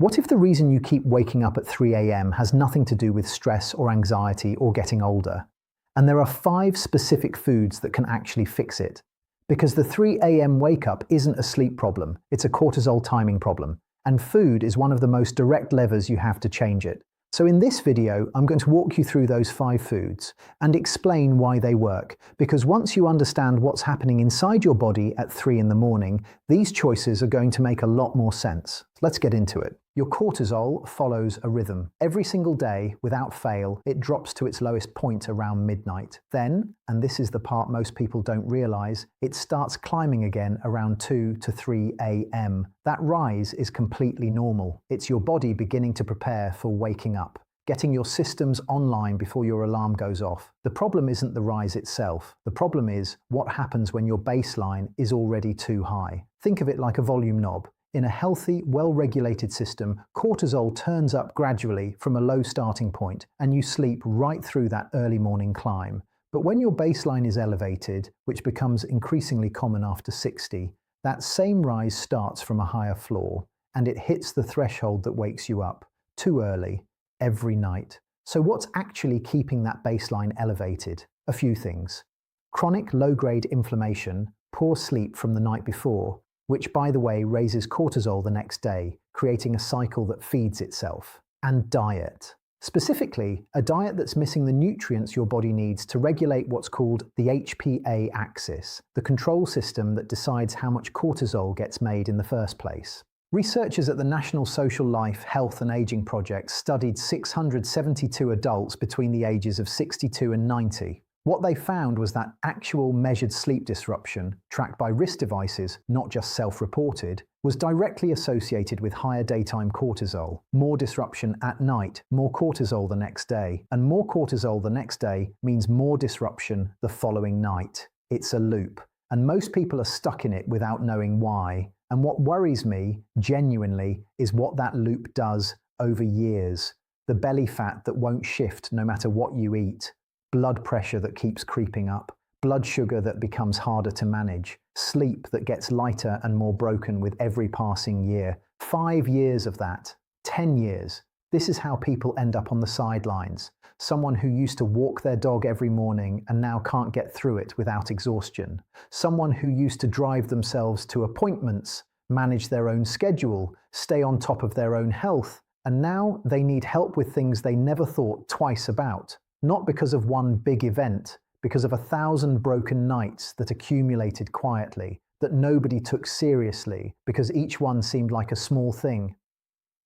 What if the reason you keep waking up at 3 a.m. has nothing to do with stress or anxiety or getting older? And there are 5 specific foods that can actually fix it. Because the 3 a.m. wake up isn't a sleep problem, it's a cortisol timing problem. And food is one of the most direct levers you have to change it. So in this video, I'm going to walk you through those 5 foods and explain why they work. Because once you understand what's happening inside your body at 3 in the morning, these choices are going to make a lot more sense. Let's get into it. Your cortisol follows a rhythm. Every single day, without fail, it drops to its lowest point around midnight. Then, and this is the part most people don't realize, it starts climbing again around 2 to 3 a.m. That rise is completely normal. It's your body beginning to prepare for waking up, getting your systems online before your alarm goes off. The problem isn't the rise itself. The problem is what happens when your baseline is already too high. Think of it like a volume knob. In a healthy, well-regulated system, cortisol turns up gradually from a low starting point, and you sleep right through that early morning climb. But when your baseline is elevated, which becomes increasingly common after 60, that same rise starts from a higher floor, and it hits the threshold that wakes you up, too early, every night. So what's actually keeping that baseline elevated? A few things. Chronic low-grade inflammation, poor sleep from the night before, which, by the way, raises cortisol the next day, creating a cycle that feeds itself. And diet. Specifically, a diet that's missing the nutrients your body needs to regulate what's called the HPA axis, the control system that decides how much cortisol gets made in the first place. Researchers at the National Social Life, Health and Aging Project studied 672 adults between the ages of 62 and 90. What they found was that actual measured sleep disruption, tracked by wrist devices, not just self-reported, was directly associated with higher daytime cortisol. More disruption at night, more cortisol the next day. And more cortisol the next day means more disruption the following night. It's a loop. And most people are stuck in it without knowing why. And what worries me, genuinely, is what that loop does over years. The belly fat that won't shift no matter what you eat. Blood pressure that keeps creeping up, blood sugar that becomes harder to manage, sleep that gets lighter and more broken with every passing year. 5 years of that, 10 years. This is how people end up on the sidelines. Someone who used to walk their dog every morning and now can't get through it without exhaustion. Someone who used to drive themselves to appointments, manage their own schedule, stay on top of their own health, and now they need help with things they never thought twice about. Not because of one big event, because of 1,000 broken nights that accumulated quietly, that nobody took seriously, because each one seemed like a small thing.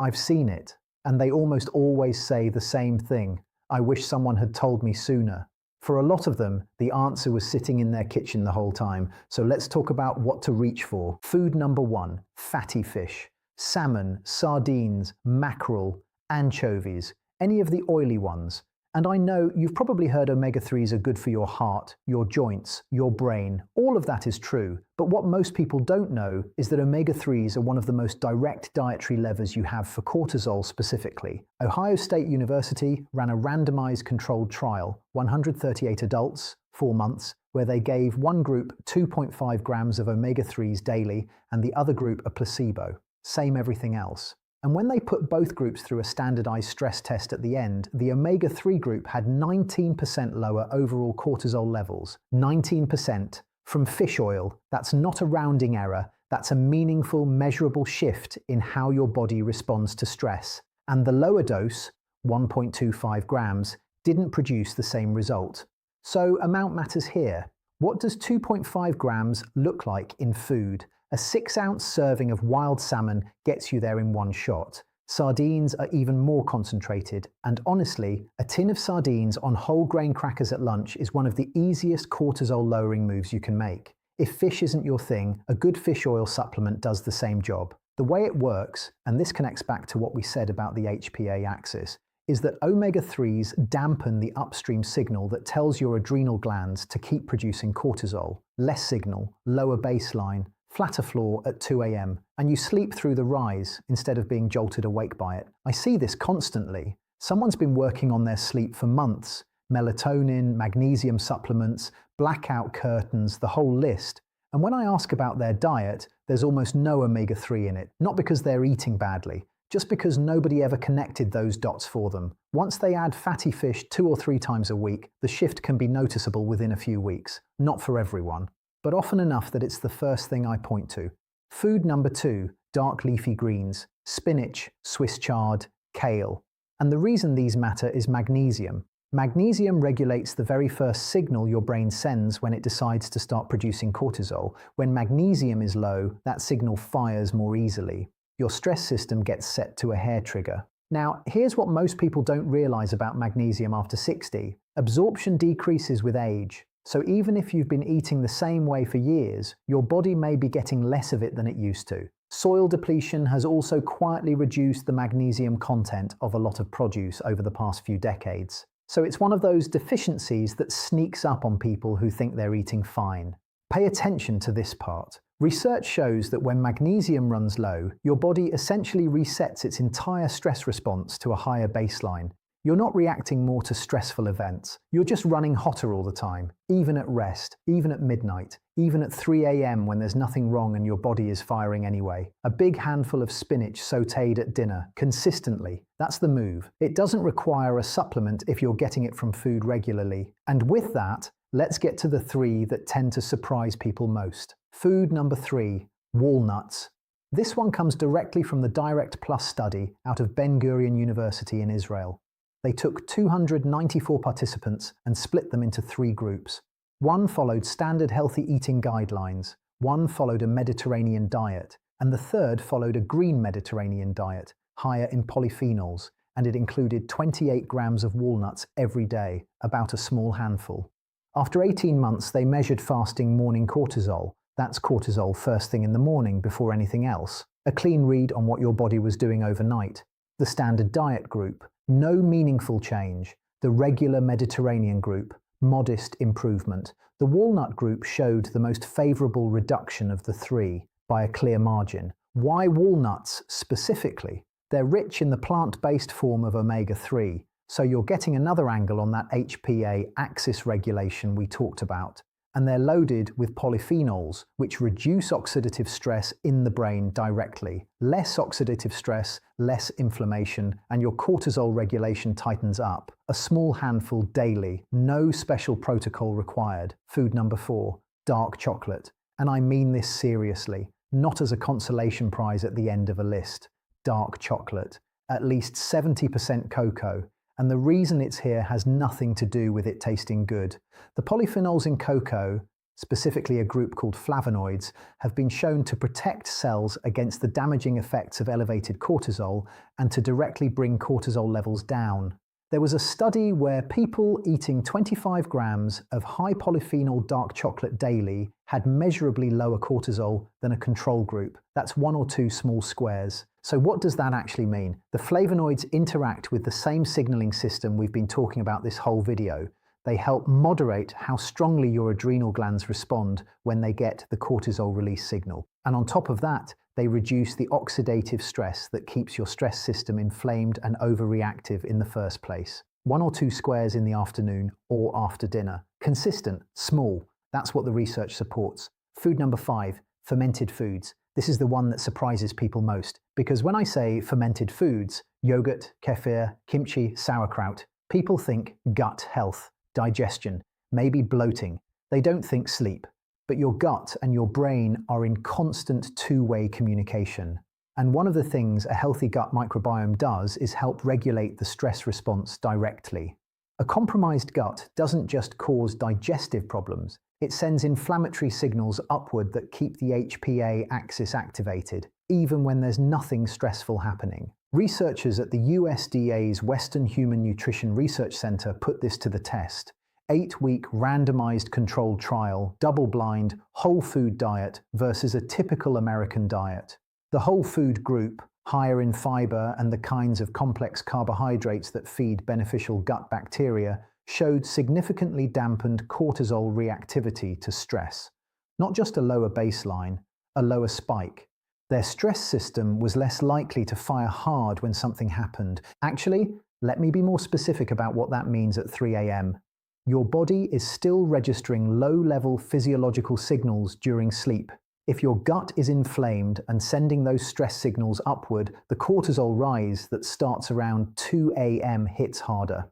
I've seen it, and they almost always say the same thing. I wish someone had told me sooner. For a lot of them, the answer was sitting in their kitchen the whole time. So let's talk about what to reach for. Food number 1, fatty fish. Salmon, sardines, mackerel, anchovies, any of the oily ones. And I know you've probably heard omega-3s are good for your heart, your joints, your brain. All of that is true. But what most people don't know is that omega-3s are one of the most direct dietary levers you have for cortisol specifically. Ohio State University ran a randomized controlled trial, 138 adults, 4 months, where they gave one group 2.5 grams of omega-3s daily and the other group a placebo. Same everything else. And when they put both groups through a standardized stress test at the end, the omega-3 group had 19% lower overall cortisol levels. 19%. From fish oil. That's not a rounding error. That's a meaningful, measurable shift in how your body responds to stress. And the lower dose, 1.25 grams, didn't produce the same result. So amount matters here. What does 2.5 grams look like in food? A 6-ounce serving of wild salmon gets you there in one shot. Sardines are even more concentrated, and honestly, a tin of sardines on whole grain crackers at lunch is one of the easiest cortisol-lowering moves you can make. If fish isn't your thing, a good fish oil supplement does the same job. The way it works, and this connects back to what we said about the HPA axis, is that omega-3s dampen the upstream signal that tells your adrenal glands to keep producing cortisol. Less signal, lower baseline, flatter floor at 2 a.m., and you sleep through the rise instead of being jolted awake by it. I see this constantly. Someone's been working on their sleep for months. Melatonin, magnesium supplements, blackout curtains, the whole list. And when I ask about their diet, there's almost no omega-3 in it. Not because they're eating badly, just because nobody ever connected those dots for them. Once they add fatty fish 2 or 3 times a week, the shift can be noticeable within a few weeks. Not for everyone, but often enough that it's the first thing I point to. Food number 2, dark leafy greens, spinach, Swiss chard, kale. And the reason these matter is magnesium. Magnesium regulates the very first signal your brain sends when it decides to start producing cortisol. When magnesium is low, that signal fires more easily. Your stress system gets set to a hair trigger. Now, here's what most people don't realize about magnesium after 60. Absorption decreases with age. So even if you've been eating the same way for years, your body may be getting less of it than it used to. Soil depletion has also quietly reduced the magnesium content of a lot of produce over the past few decades. So it's one of those deficiencies that sneaks up on people who think they're eating fine. Pay attention to this part. Research shows that when magnesium runs low, your body essentially resets its entire stress response to a higher baseline. You're not reacting more to stressful events. You're just running hotter all the time, even at rest, even at midnight, even at 3 a.m. when there's nothing wrong and your body is firing anyway. A big handful of spinach sautéed at dinner, consistently. That's the move. It doesn't require a supplement if you're getting it from food regularly. And with that, let's get to the 3 that tend to surprise people most. Food number 3, walnuts. This one comes directly from the Direct Plus study out of Ben Gurion University in Israel. They took 294 participants and split them into 3 groups. One followed standard healthy eating guidelines, one followed a Mediterranean diet, and the third followed a green Mediterranean diet, higher in polyphenols, and it included 28 grams of walnuts every day, about a small handful. After 18 months, they measured fasting morning cortisol. That's cortisol first thing in the morning before anything else. A clean read on what your body was doing overnight. The standard diet group, no meaningful change. The regular Mediterranean group, modest improvement. The walnut group showed the most favorable reduction of the 3 by a clear margin. Why walnuts specifically? They're rich in the plant-based form of omega-3, so you're getting another angle on that HPA axis regulation we talked about. And they're loaded with polyphenols, which reduce oxidative stress in the brain directly. Less oxidative stress, less inflammation, and your cortisol regulation tightens up. A small handful daily, no special protocol required. Food number 4, dark chocolate. And I mean this seriously, not as a consolation prize at the end of a list. Dark chocolate, at least 70% cocoa. And the reason it's here has nothing to do with it tasting good. The polyphenols in cocoa, specifically a group called flavonoids, have been shown to protect cells against the damaging effects of elevated cortisol and to directly bring cortisol levels down. There was a study where people eating 25 grams of high polyphenol dark chocolate daily had measurably lower cortisol than a control group. That's 1 or 2 small squares. So what does that actually mean? The flavonoids interact with the same signaling system we've been talking about this whole video. They help moderate how strongly your adrenal glands respond when they get the cortisol release signal. And on top of that, they reduce the oxidative stress that keeps your stress system inflamed and overreactive in the first place. 1 or 2 squares in the afternoon or after dinner. Consistent, small. That's what the research supports. Food number 5, fermented foods. This is the one that surprises people most, because when I say fermented foods, yogurt, kefir, kimchi, sauerkraut, people think gut health, digestion, maybe bloating. They don't think sleep. But your gut and your brain are in constant two-way communication. And one of the things a healthy gut microbiome does is help regulate the stress response directly. A compromised gut doesn't just cause digestive problems, it sends inflammatory signals upward that keep the HPA axis activated, even when there's nothing stressful happening. Researchers at the USDA's Western Human Nutrition Research Center put this to the test. 8-week randomized controlled trial, double-blind, whole food diet versus a typical American diet. The whole food group, higher in fiber and the kinds of complex carbohydrates that feed beneficial gut bacteria, showed significantly dampened cortisol reactivity to stress. Not just a lower baseline, a lower spike. Their stress system was less likely to fire hard when something happened. Actually, let me be more specific about what that means at 3 a.m. Your body is still registering low-level physiological signals during sleep. If your gut is inflamed and sending those stress signals upward, the cortisol rise that starts around 2 a.m. hits harder.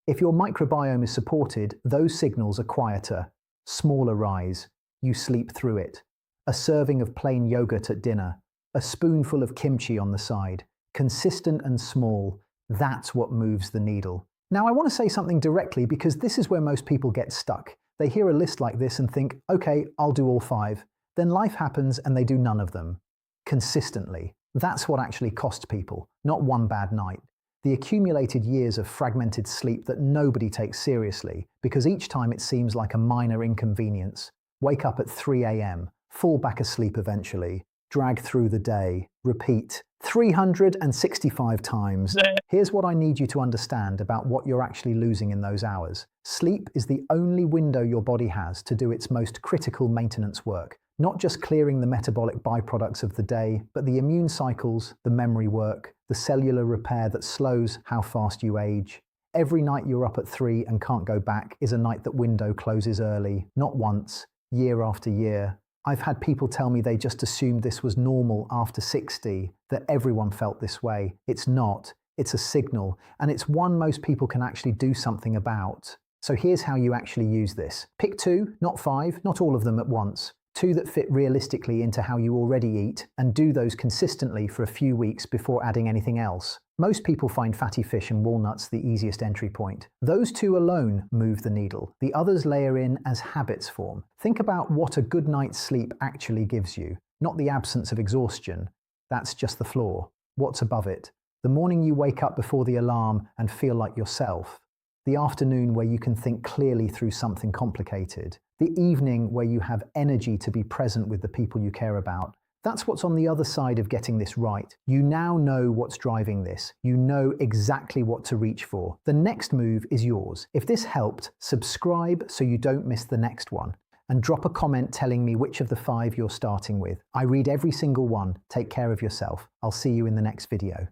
If your microbiome is supported, those signals are quieter, smaller rise. You sleep through it. A serving of plain yogurt at dinner, a spoonful of kimchi on the side, consistent and small, that's what moves the needle. Now, I want to say something directly because this is where most people get stuck. They hear a list like this and think, okay, I'll do all 5. Then life happens and they do none of them. Consistently. That's what actually costs people, not one bad night. The accumulated years of fragmented sleep that nobody takes seriously, because each time it seems like a minor inconvenience. Wake up at 3 a.m., fall back asleep eventually, drag through the day, repeat 365 times. Here's what I need you to understand about what you're actually losing in those hours. Sleep is the only window your body has to do its most critical maintenance work. Not just clearing the metabolic byproducts of the day, but the immune cycles, the memory work, the cellular repair that slows how fast you age. Every night you're up at 3 and can't go back is a night that window closes early, not once, year after year. I've had people tell me they just assumed this was normal after 60, that everyone felt this way. It's not. It's a signal, and it's one most people can actually do something about. So here's how you actually use this. Pick 2, not 5, not all of them at once. 2 that fit realistically into how you already eat, and do those consistently for a few weeks before adding anything else. Most people find fatty fish and walnuts the easiest entry point. Those 2 alone move the needle. The others layer in as habits form. Think about what a good night's sleep actually gives you, not the absence of exhaustion. That's just the floor. What's above it? The morning you wake up before the alarm and feel like yourself. The afternoon where you can think clearly through something complicated. The evening where you have energy to be present with the people you care about. That's what's on the other side of getting this right. You now know what's driving this. You know exactly what to reach for. The next move is yours. If this helped, subscribe so you don't miss the next one. And drop a comment telling me which of the 5 you're starting with. I read every single one. Take care of yourself. I'll see you in the next video.